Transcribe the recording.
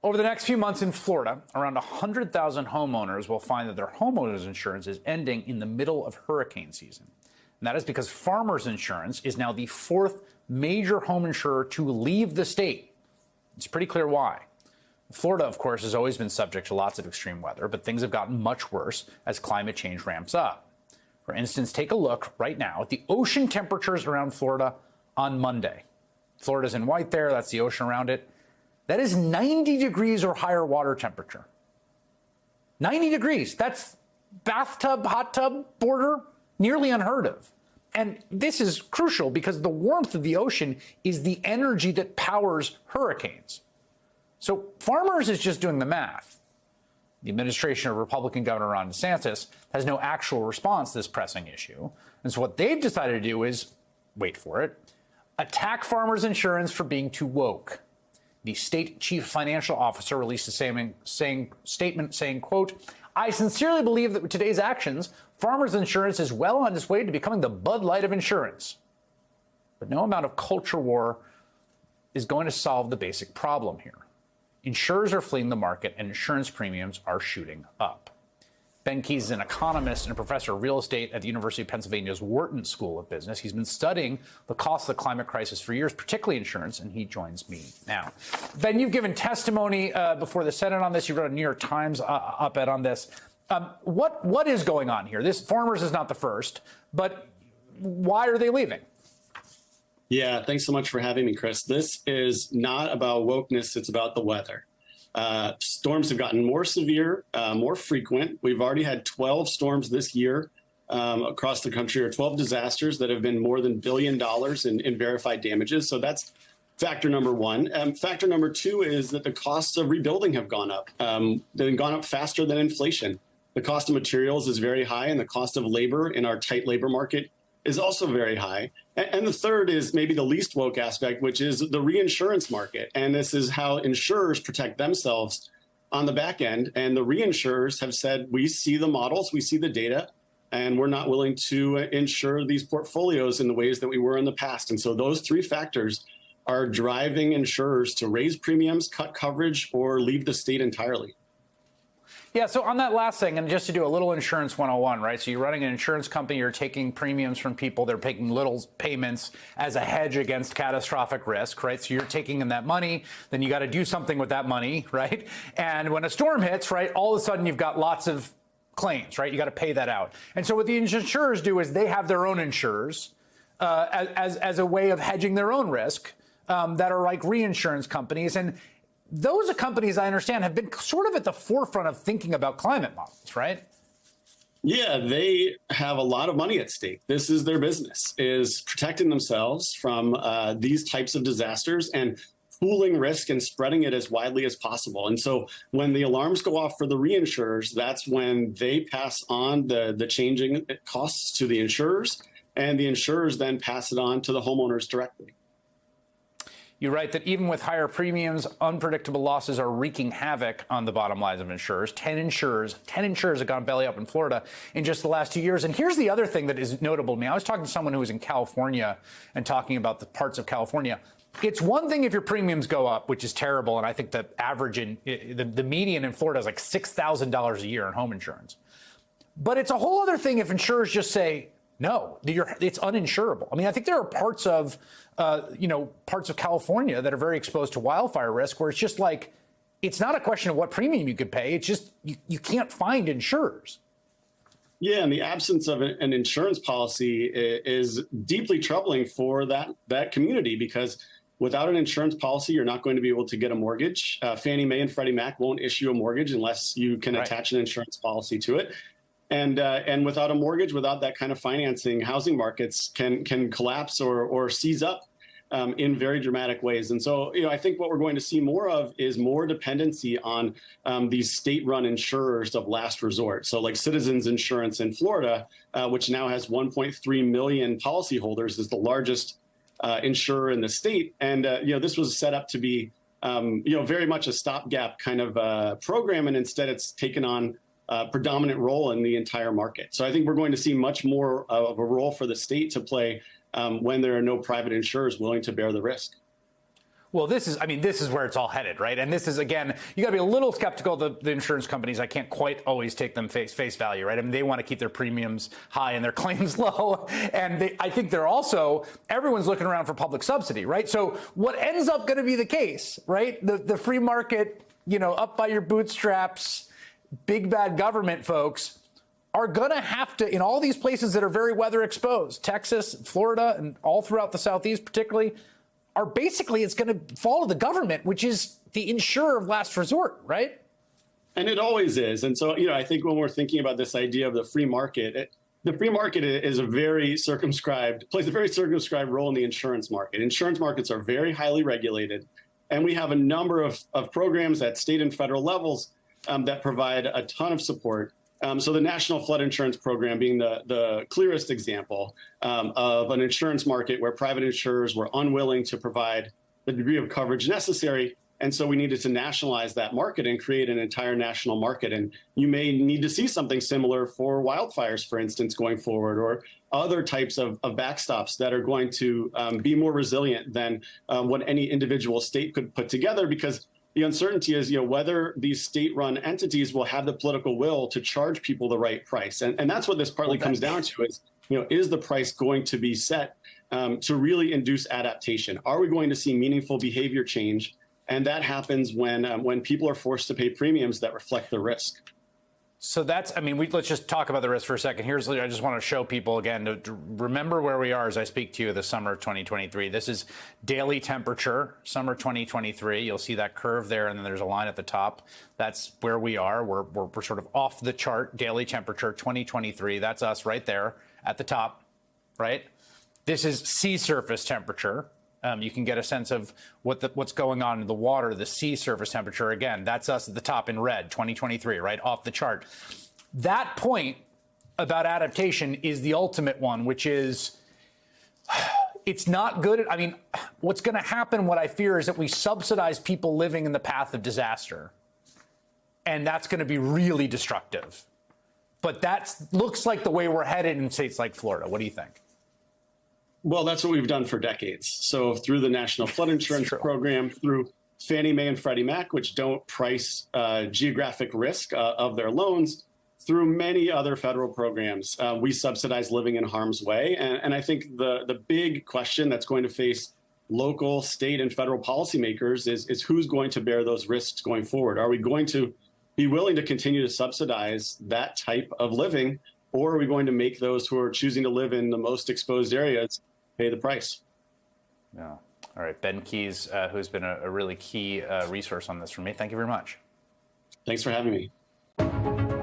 Over the next few months in Florida, around 100,000 homeowners will find that their homeowners insurance is ending in the middle of hurricane season. And that is because Farmers Insurance is now the fourth major home insurer to leave the state. It's pretty clear why. Florida, of course, has always been subject to lots of extreme weather, but things have gotten much worse as climate change ramps up. For instance, take a look right now at the ocean temperatures around Florida on Monday. Florida's in white there, that's the ocean around it. That is 90 degrees or higher water temperature. 90 degrees. That's bathtub, hot tub border, nearly unheard of. And this is crucial because the warmth of the ocean is the energy that powers hurricanes. So Farmers is just doing the math. The administration of Republican Governor Ron DeSantis has no actual response to this pressing issue. And so what they've decided to do is, wait for it, attack Farmers Insurance for being too woke. The state chief financial officer released a statement saying, quote, "I sincerely believe that with today's actions, Farmers Insurance is well on its way to becoming the Bud Light of insurance." But no amount of culture war is going to solve the basic problem here. Insurers are fleeing the market and insurance premiums are shooting up. Ben Keys is an economist and a professor of real estate at the University of Pennsylvania's Wharton School of Business. He's been studying the cost of the climate crisis for years, particularly insurance, and he joins me now. Ben, you've given testimony before the Senate on this. You wrote a New York Times op-ed on this. What is going on here? This Farmers is not the first, but why are they leaving? Yeah, thanks so much for having me, Chris. This is not about wokeness. It's about the weather. Storms have gotten more severe, more frequent. We've already had 12 storms this year across the country, or 12 disasters that have been more than $1 billion in verified damages. So that's factor number one. Factor number two is that the costs of rebuilding have gone up. They've gone up faster than inflation. The cost of materials is very high, and the cost of labor in our tight labor market is also very high. And the third is maybe the least woke aspect, which is the reinsurance market. And this is how insurers protect themselves on the back end. And the reinsurers have said, we see the models, we see the data, and we're not willing to insure these portfolios in the ways that we were in the past. And so those three factors are driving insurers to raise premiums, cut coverage, or leave the state entirely. Yeah, so on that last thing, and just to do a little insurance 101, right? So you're running an insurance company, you're taking premiums from people, they're taking little payments as a hedge against catastrophic risk, right? So you're taking in that money, then you got to do something with that money, right? And when a storm hits, right, all of a sudden you've got lots of claims, right? You got to pay that out. And so what the insurers do is they have their own insurers as a way of hedging their own risk that are like reinsurance companies. And those companies, I understand, have been sort of at the forefront of thinking about climate models, right? Yeah, they have a lot of money at stake. This is their business, is protecting themselves from these types of disasters and pooling risk and spreading it as widely as possible. And so when the alarms go off for the reinsurers, that's when they pass on the changing costs to the insurers, and the insurers then pass it on to the homeowners directly. You write that even with higher premiums, unpredictable losses are wreaking havoc on the bottom lines of insurers. 10 insurers have gone belly up in Florida in just the last 2 years. And here's the other thing that is notable to me. I was talking to someone who was in California and talking about the parts of California. It's one thing if your premiums go up, which is terrible. And I think the average the median in Florida is like $6,000 a year in home insurance. But it's a whole other thing if insurers just say, no, it's uninsurable. I mean, I think there are parts of California that are very exposed to wildfire risk where it's just like, it's not a question of what premium you could pay. It's just you can't find insurers. Yeah, and the absence of an insurance policy is deeply troubling for that community, because without an insurance policy, you're not going to be able to get a mortgage. Fannie Mae and Freddie Mac won't issue a mortgage unless you can attach an insurance policy to it. And without a mortgage, without that kind of financing, housing markets can collapse or seize up in very dramatic ways. And so, I think what we're going to see more of is more dependency on these state-run insurers of last resort. So like Citizens Insurance in Florida, which now has 1.3 million policyholders, is the largest insurer in the state. And, this was set up to be, very much a stopgap kind of program. And instead, it's taken on predominant role in the entire market. So I think we're going to see much more of a role for the state to play when there are no private insurers willing to bear the risk. Well, this is where it's all headed, right? And this is, again, you got to be a little skeptical of the insurance companies. I can't quite always take them face value, right? I mean, they want to keep their premiums high and their claims low. And I think they're also, everyone's looking around for public subsidy, right? So what ends up going to be the case, right? The free market, up by your bootstraps, big bad government folks are going to have to, in all these places that are very weather exposed, Texas, Florida, and all throughout the Southeast particularly, are basically, it's going to fall to the government, which is the insurer of last resort, right? And it always is. And so, I think when we're thinking about this idea of the free market, the free market is plays a very circumscribed role in the insurance market. Insurance markets are very highly regulated. And we have a number of programs at state and federal levels that provide a ton of support. So the National Flood Insurance Program being the clearest example of an insurance market where private insurers were unwilling to provide the degree of coverage necessary. And so we needed to nationalize that market and create an entire national market. And you may need to see something similar for wildfires, for instance, going forward, or other types of backstops that are going to be more resilient than what any individual state could put together, because the uncertainty is, whether these state-run entities will have the political will to charge people the right price. And that's what this partly comes down to is the price going to be set to really induce adaptation? Are we going to see meaningful behavior change? And that happens when people are forced to pay premiums that reflect the risk. So let's just talk about the risk for a second. I just want to show people again to remember where we are as I speak to you this summer of 2023. This is daily temperature, summer 2023. You'll see that curve there, and then there's a line at the top. That's where we are. We're sort of off the chart, daily temperature 2023. That's us right there at the top, right? This is sea surface temperature. You can get a sense of what's going on in the water, the sea surface temperature. Again, that's us at the top in red, 2023, right off the chart. That point about adaptation is the ultimate one, which is it's not good. What's going to happen, what I fear, is that we subsidize people living in the path of disaster. And that's going to be really destructive. But that looks like the way we're headed in states like Florida. What do you think? Well, that's what we've done for decades. So through the National Flood Insurance Program, through Fannie Mae and Freddie Mac, which don't price geographic risk of their loans, through many other federal programs, we subsidize living in harm's way. And I think the big question that's going to face local, state, and federal policymakers is who's going to bear those risks going forward? Are we going to be willing to continue to subsidize that type of living, or are we going to make those who are choosing to live in the most exposed areas pay the price? Yeah. All right. Ben Keys, who's been a really key resource on this for me. Thank you very much. Thanks for having me.